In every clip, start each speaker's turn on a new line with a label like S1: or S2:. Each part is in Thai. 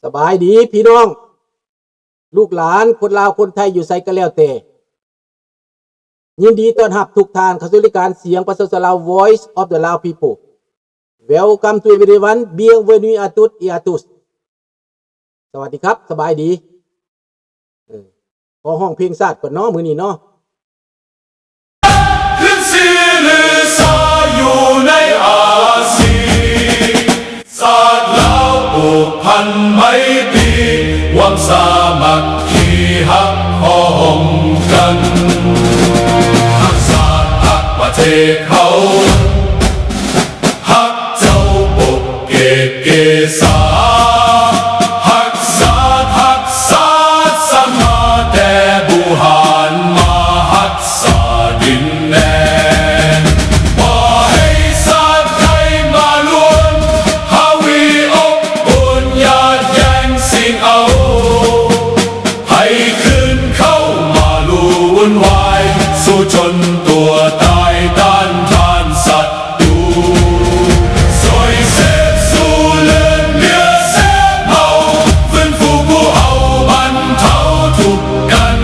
S1: สบายดีพี่น้องลูกหลานคนลาวคนไทยอยู่ไสก็แล้วแต่ยินดีต้อนรับทุกท่านเข้าสู่รายการเสียงภาษาลาว Voice of the Lao People Welcome to everyone bienvenue à tous et à tous สวัสดีครับสบายดีขอห้องเพลงชาติก่อนเนาะมื้อนี้เนาะ
S2: ขึ้นสีลือซาอยู่ในอาซีศาสตร์ลาวผูกพันไมตรีหวังสามัคคีฮักพ้องกันฮักศาสตร์ฮักประเทศเขาฮักเจ้าปกเกศเกษาฮักศาสตร์ฮักศาสตร์สมาแต่บุหารมาฮักษาดินแดนบ่ให้ศาสตร์ไทยมาล้วนฮาวีอบอุ่นญาติแย่งสิ่งเอาให้คืนเข้ามาลู่วุ่นวายสู้จนตัวตายต้านทานศัตรูสวยเสพสู้เลือดเนื้อเสพเมาฟื้นฟูผู้เอาบรรเทาทุกข์กัน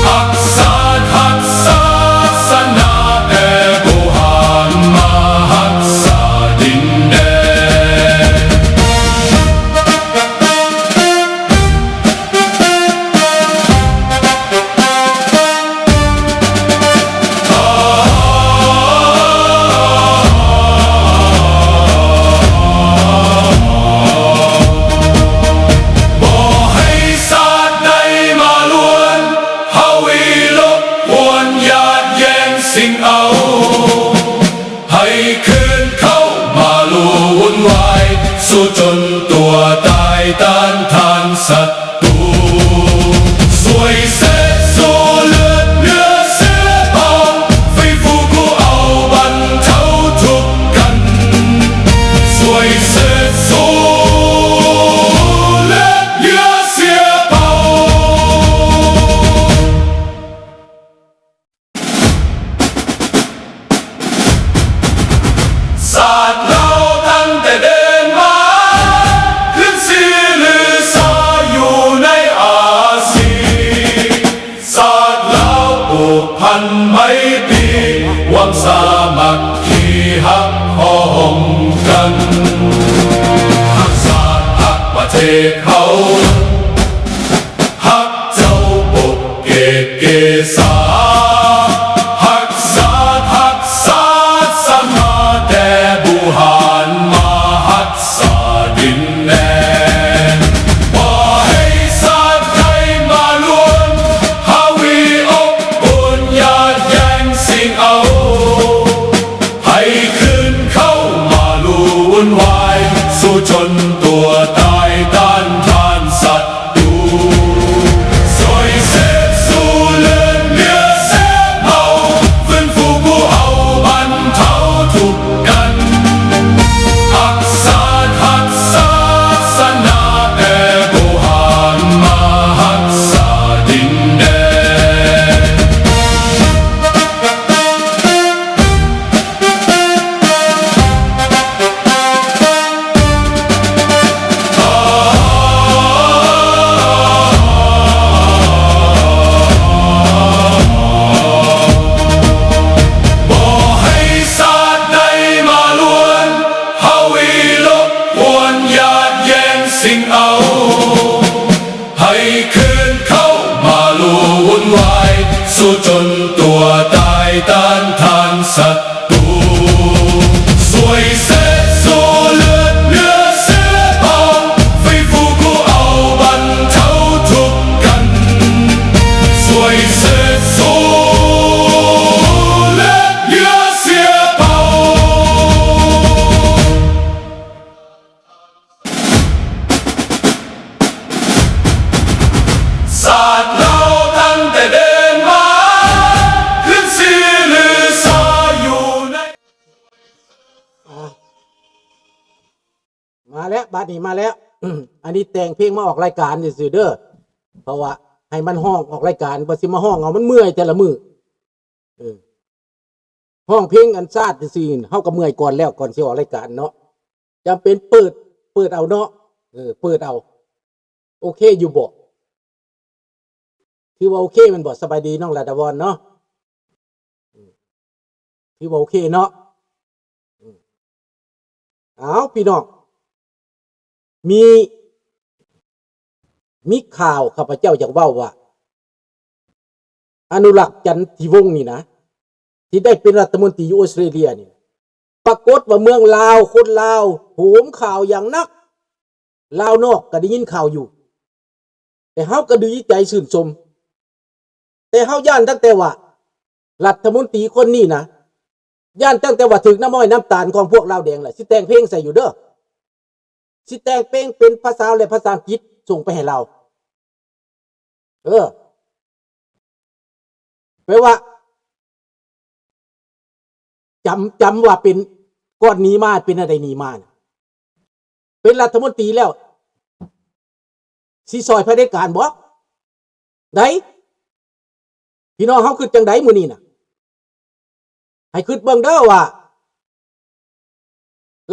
S2: ฮักศาสตร์ฮักศาสนาแต่โบราณมาฮักษาดินแดนบ่ให้ศาสตร์ใดมาล้วนฮาวีลบกวนญาติแย่งสิ่งเอาให้คืนเข้ามาลู่วุ่นวายสู้จนตัวตายต้านทานศัตรูสวยเสพสู้เลือดเนื้อเสือเผาไฟฟูผู้เอาบรรเทาทุกข์กันสวยเสพสู้เลือดเนื้อเสือเผาศาสตร์เราตั้งแต่เดินมาขึ้นสีลือซาอยู่ในอาซีศาสตร์เราผูกพันไมตรีหวังสามัคคีฮักพ้องกันฮักศาสตร์ฮักประเทศเขาฮักเจ้าปกเกศเกษาฮักศาสตร์ฮักศาสตร์สมาแต่บุหารมาฮักษาดินแดนบ่ให้ศาสตร์ไทยมาล้วนฮาวีอบอุ่นญาติแย่งสิ่งเอาให้คืนเข้ามาลู่วุ่นวายสู้จนตัวตายต้านทานศัตรูสวยเสพสู้เลือดเนื้อเสพเมาฟื้นฟูผู้เอาบรรเทาทุกข์กันฮักศาสตร์ฮักศาสนาแต่โบราณมาฮักษาดินแดนบ่ให้ศาสตร์ใดมาล้วนฮาวีลบกวนญาติแย่งสิ่งเอาให้คืนเข้ามาลู่วุ่นวายสู้จนตัวตายต้านทานศัตรูสวยเสพสู้เลือดเนื้อเสือเผาไฟฟูผู้เอาบรรเทาทุกข์กันสวยเสพสู้เลือดเนื้อเสือเผาศาสตร์เราตั้งแต่เดินมาขึ้นสีลือซาอยู่ใน
S1: มาแล้วบัดนี้มาแล้ว อันนี้แต่งเพลงมาออกรายการซื่อๆเด้อเพราะว่าให้มันห้องออกรายการบ่สิมาห้องเอามันเมื่อยแต่ละมื้อห้องเพลงอันชาติซื่อๆเฮาก็เมื่อยก่อนแล้วก่อนสิออกรายการเนาะจำเป็นเปิดเอาเนาะ เปิดเอาโอเคอยู่บ่คือว่าโอเคมันบ่สบายดีน้องลาดาวอนเนาะคือว่าโอเคเนาะเอาพี่น้องมีข่าวข้าพเจ้าอยากเว้าว่าอนุรักษ์จันทิวงศ์นี่นะที่ได้เป็นรัฐมนตรีอยู่ออสเตรเลียนี่ปรากฏว่าเมืองลาวคนลาวโหมข่าวอย่างนักลาวนอกก็ได้ยินข่าวอยู่แต่เฮาก็ดีใจชื่นชมแต่เฮาย่านตั้งแต่ว่ารัฐมนตรีคนนี้นะย่านตั้งแต่ว่าถึงน้ำอ้อยน้ำตาลของพวกลาวแดงแหละสิแต่งเพลงใส่อยู่เด้อสิแต่งเพลงเป็นภาษาและภาษาอังกฤษส่งไปให้เราแปลว่าจำว่าเป็นก้อนนี้มาเป็นอะไรนี้มานะเป็นรัฐมนตรีแล้วสิซอยพระเผด็จการบ่ไหนพี่น้องเฮาคิดจังไดมื้อนี้น่ะให้คิดเบิ่งเด้อว่า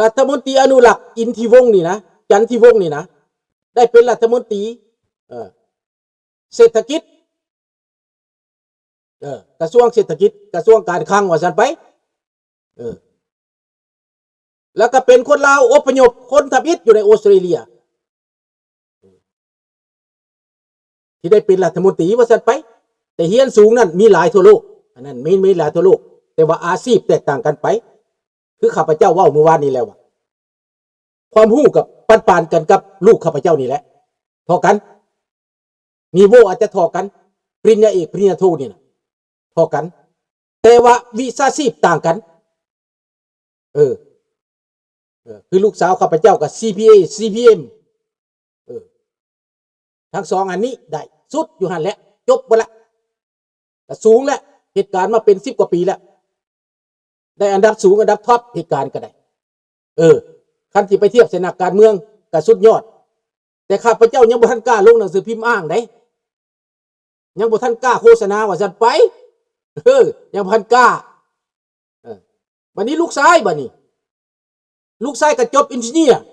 S1: รัฐมนตรีอนุรักษ์อินทิวงศ์นี่นะจันทิวงศ์นี่นะได้เป็นรัฐมนตรีเศรษฐกิจกระทรวงเศรษฐกิจกระทรวงการคลังว่าซั่นไปแล้วก็เป็นคนลาวอพยพคนทำอิฐอยู่ในออสเตรเลียที่ได้เป็นรัฐมนตรีว่าซั่นไปแต่เฮียนสูงนั่นมีหลายทั่วโลกอันนั้นไม่หลายทั่วโลกแต่ว่าอาชีพแตกต่างกันไปคือข้าพเจ้าเว้าเมื่อวานนี้แล้วว่าความรู้กับปานกันกับลูกข้าพเจ้านี่แหละเท่ากันมีโวอาจจะเท่ากันปริญญาเอกปริญญาโทนี่นะเท่ากันแต่ว่าวิชาชีพต่างกันคือลูกสาวข้าพเจ้ากับ CPA CPM ทั้งสองอันนี้ได้สุดอยู่หันแหละจบไปละแต่สูงแล้วเหตุการณ์มาเป็น10 กว่าปีแล้วได้อันดับสูงอันดับท็อปเหตุการณ์ก็ได้คันที่ไปเทียบเสนาการเมืองกับสุดยอดแต่ข้าพเจ้ายังบ่ทันกล้าลงหนังสือพิมพ์อ้างได้ยังบ่ทันกล้าโฆษณาว่าซั่นไปยังบ่ทันกล้าบัดนี้ลูกชายบัดนี้ลูกชายก็จบอินจิเนียร์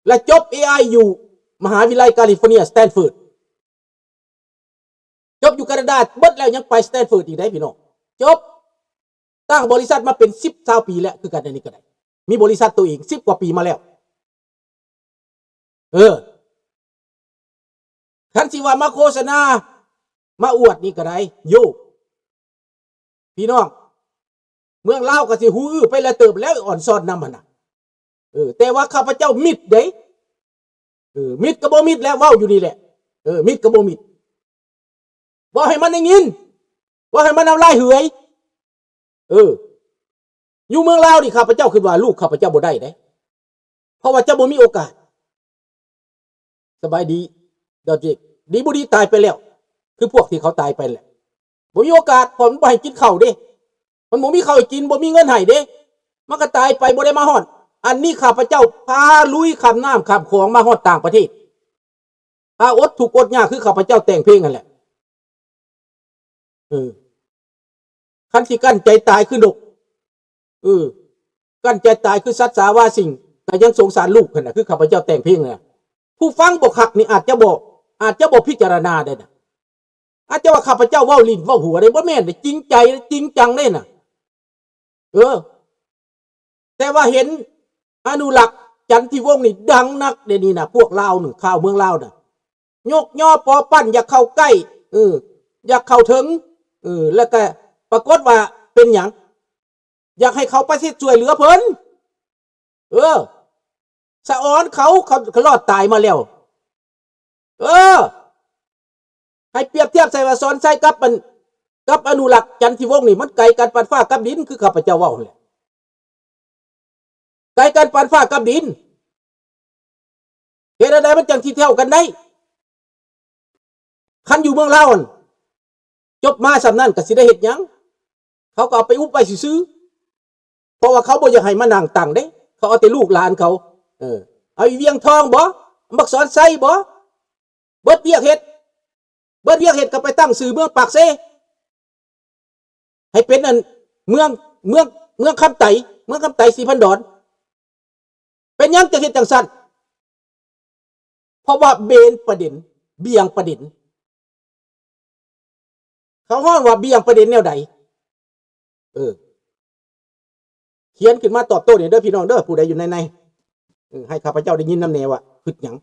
S1: และจบ AI อยู่มหาวิทยาลัยแคลิฟอร์เนียสแตนฟอร์ดจบอยู่แคนาดาเบิดแล้วยังไปสแตนฟอร์ดอีกได้พี่น้องจบตั้งบริษัทมาเป็น10 20 ปีแล้วคือกันอันนี้ก็ได้มีบริษัทตัวเอง10 กว่าปีมาแล้วคันสิว่ามาโฆษณามาอวดนี่ก็ได้โยพี่น้องเมืองลาวก็สิฮู้ไปแล้วเติบแล้วอ่อนซ่อนนำหั่นน่ะแต่ว่าข้าพเจ้ามิดเด้มิดก็บ่มิดแล้วเว้าอยู่นี่แหละมิดก็บ่มิดบ่ให้มันได้ยินบ่ให้มันน้ำลายเหือยอยู่เมืองลาวนี่ข้าพเจ้าคิดว่าลูกข้าพเจ้าบ่ได้เด้เพราะว่าเจ้าบ่มีโอกาสสบายดีดอกจิกดีบ่ดีตายไปแล้วคือพวกที่เขาตายไปแหละบ่มีโอกาสเพราะมันบ่ให้กินข้าวเด้มันบ่มีข้าวให้กินบ่มีเงินให้เด้มันก็ตายไปบ่ได้มาฮอดอันนี้ข้าพเจ้าพาลุยข้ามน้ำข้ามคลองมาฮอดต่างประเทศอดทุกข์อดยากคือข้าพเจ้าแต่งเพลงนั่นแหละคันที่กั้นใจตายคือนกกั้นใจตายคือสัตว์สาวาสิ่งแต่ยังสงสารลูกขนาดคือข้าพเจ้าแต่งเพลงเนี่ยผู้ฟังบ่คักนี่อาจจะบ่พิจารณาได้นะอาจจะว่าข้าพเจ้าเว้าลิ้นเว้าหัวได้บ่แม่นได้จริงใจจริงจังได้น่ะแต่ว่าเห็นอนุรักษ์จันทิวงศ์นี่ดังนักเดี๋ยวนี้นะพวกลาวนึงข่าวเมืองลาวน่ะยกย่อปอปั้นอยากเข้าใกล้อยากเข้าถึงแล้วก็ปรากฏว่าเป็นหยังอยากให้เขาไปช่วยเหลือเพิ่นสะออนเขารอดตายมาแล้วให้เปรียบเทียบใส่ว่าสอนใส่กับอนุรักษ์จันทิวงศ์นี่มันไกลกันปานฟ้ากับดินคือข้าพเจ้าเว้าแหละไกลกันปานฟ้ากับดินเหตุใดมันจังที่เท่ากันได้คันอยู่เมืองลาวจบมาสำนั้นก็สิได้เฮ็ดหยังเขาก็เอาไปอุบไปซื่อเพราะว่าเขาบ่อยากให้มานั่งตั้งเด้เขาเอาแต่ลูกหลานเขาเอาอีเวียงทองบ่มักสอนไสบ่เบิดเวียกเฮ็ดก็ไปตั้งชื่อเมืองปากเซให้เป็นอันเมืองคำไตเมืองคำไตสีพันดอน เป็นยังจะเฮ็ดจังซั่นเพราะว่าเบนประเด็นเบี่ยงประเด็นเขาฮ้อนว่าเบี่ยงประเด็นแนวใดเขียนขึ้นมาตอบโต้เนี่ยเด้อพี่น้องเด้อผู้ใดอยู่ในให้ข้าพเจ้าได้ยินนำแนวว่าคิดหยัง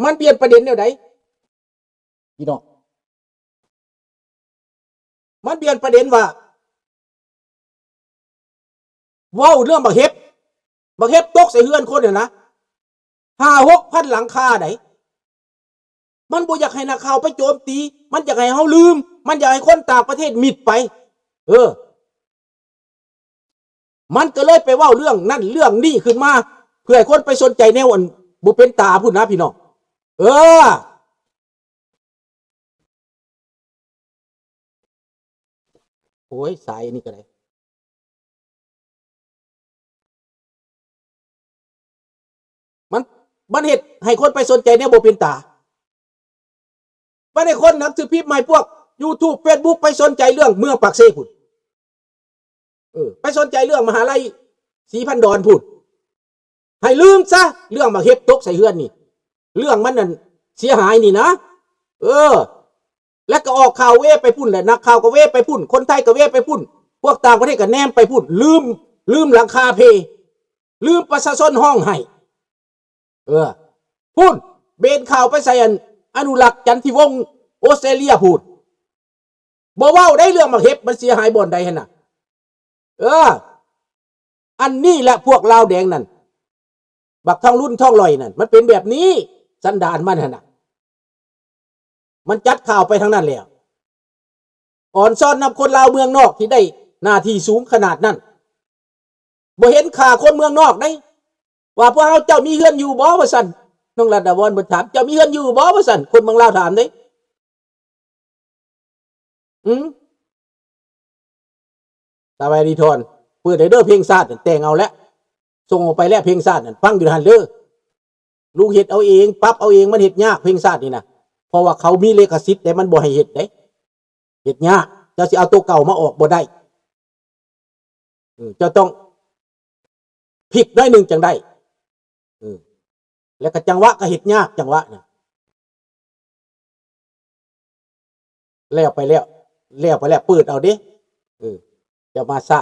S1: มันเปลี่ยนประเด็นแนวใดพี่น้องมันเปลี่ยนประเด็นว่าเว้าเรื่องบักเห็บตกใส่เฮือนคนเนี่ยนะ5-6,000หลังคาไหนมันบ่อยากให้นักข่าวไปโจมตีมันอยากให้เฮาลืมมันอยากให้คนต่างประเทศมิดไปมันก็เลยไปเว้าเรื่องนั่นเรื่องนี้ขึ้นมาเพื่อให้คนไปสนใจแนวอันบ่เป็นตาพูดนะพี่น้องโอ้ยสายนี่ก็ได้มันเฮ็ดให้คนไปสนใจแนวบ่เป็นตาบ่ได้คนหนังสือพิมพ์ใหม่พวก YouTube Facebook ไปสนใจเรื่องเมืองปากเซ่พุ่นไปสนใจเรื่องมหาลัยศรีพันดอนพุ่นให้ลืมซะเรื่องมาเฮ็บตกใส่เฮือนนี่เรื่องมันนั่นเสียหายนี่นะแล้วก็ออกข่าวเวไปพุ่นแหละนักข่าวก็เวไปพุ่นคนไทยก็เวไปพุ่นพวกต่างประเทศก็แนมไปพุ่นลืมหลังคาเพลืมประชาชนห้องให้พุ่นเบนข่าวไปใส่อนุรักษ์จันทิวงศ์ออสเตรเลียพูดบ่เว้าได้เรื่องมาเฮ็บมันเสียหายบ่อนใดหั่นน่ะอันนี้แหละพวกลาวแดงนั่นบักท่องรุ่นท่องลอยนั่นมันเป็นแบบนี้สันดานมันหั่นน่ะมันจัดข่าวไปทางนั้นแล้วอ่อนซ่อนนำคนลาวเมืองนอกที่ได้หน้าที่สูงขนาดนั้นบ่เห็นข่าคนเมืองนอกได้ว่าพวกเฮาเจ้ามีเฮือนอยู่บ่ว่าซั่นน้องรัตดาวรเพิ่นถามเจ้ามีเฮือนอยู่บ่ว่าซั่นคนเมืองลาวถามเด้สบายดีทอนเปิดเด้อเพลงชาติแต่งเอาแล้วส่งออกไปแล้วเพลงชาตินั่นฟังอยู่หั่นเด้อลูกเฮ็ดเอาเองปรับเอาเองมันเฮ็ดยากเพลงชาตินี่นะเพราะว่าเขามีลิขสิทธิ์แต่มันบ่ให้เฮ็ดเด้เฮ็ดยากเจ้าสิเอาตัวเก่ามาออกบ่ได้เจ้าต้องพลิกได้นึงจังได้แล้วก็จังหวะก็เฮ็ดยากจังหวะน่ะแล้วไปแล้วเปิดเอาเด้จะมาซะ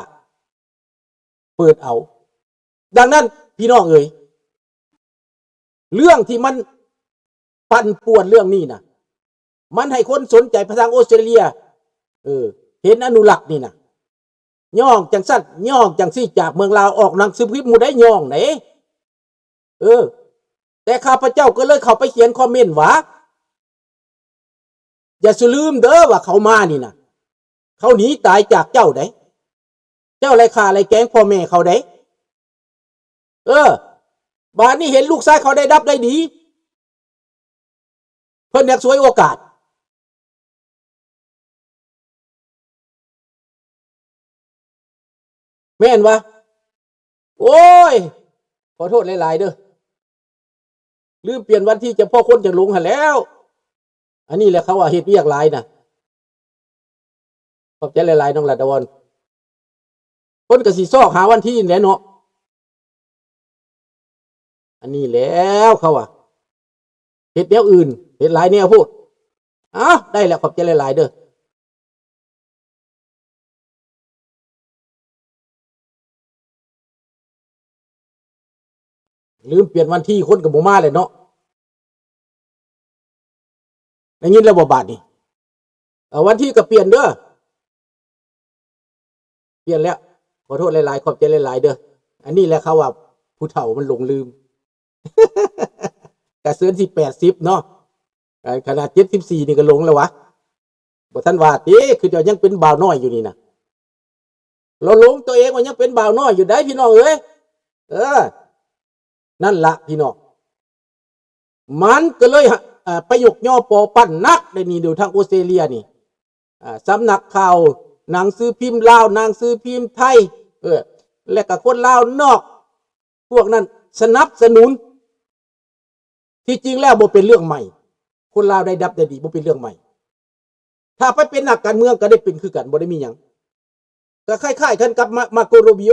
S1: เปิดเอาดังนั้นพี่น้องเอ๋ยเรื่องที่มันปั่นป่วนเรื่องนี้นะมันให้คนสนใจภาษาออสเตรเลียเห็นอนุรักษ์นี่นะย่องจังสั้นย่องจังซี่จากเมืองลาวออกหนังสือพิมพ์หมู่ได้ย่องไหนแต่ข้าพเจ้าก็เลยเข้าไปเขียนคอมเมนต์ว่าอย่าลืมเด้อว่าเขามานี่นะเขาหนีตายจากเจ้าได้เจ้าไรฆ่าไรแกล้งพ่อแม่เขาได้บ้านนี้เห็นลูกชายเขาได้รับได้ดีเพิ่นอยากสวยโอกาสแม่นวะโอ้ยขอโทษหลายๆเด้อลืมเปลี่ยนวันที่จะพ่อคนจะลงหันแล้วอันนี้แหละเขาว่าเฮ็ดเวียกหลายนะขอบใจหลายๆน้องรัตดาวรคนก็สิซอกหาวันที่แหละเนาะอันนี้แล้วเขาว่าเฮ็ดแนวอื่นเฮ็ดหลายแนวพูดได้แล้วขอบใจหลายๆเด้อลืมเปลี่ยนวันที่คนกับบ่มาเลยเนาะได้ยินแล้วบ่บาดนี่วันที่ก็เปลี่ยนเด้อเปลี่ยนแล้วขอโทษหลายๆขอบใจหลายๆเด้ออันนี้แหละเขาว่าผู้เฒ่ามันหลงลืมแต่เสื้อที่80เนาะขนาด74นี่ก็หลงแล้ววะบ่ทันว่าติคือเดี๋ยวยังเป็นบ่าวน้อยอยู่นี่นะเราหลงตัวเองว่ายังเป็นบ่าวน้อยอยู่ได้พี่น้องเอ้ยนั่นละพี่น้องมันก็เลยประโยคย่อปอปั้นนักได้นี่ดูทางออสเตรเลียนี่สำนักข่าวหนังสือพิมพ์ลาวหนังสือพิมพ์ไทยและก็คนลาวนอกพวกนั้นสนับสนุนที่จริงแล้วบ่เป็นเรื่องใหม่คนลาวได้ดับได้ดีบ่เป็นเรื่องใหม่ถ้าไปเป็นนักการเมืองก็ได้เป็นคือกันบ่ได้มีหยังก็คล้ายๆกันกับมาโกโรบิโอ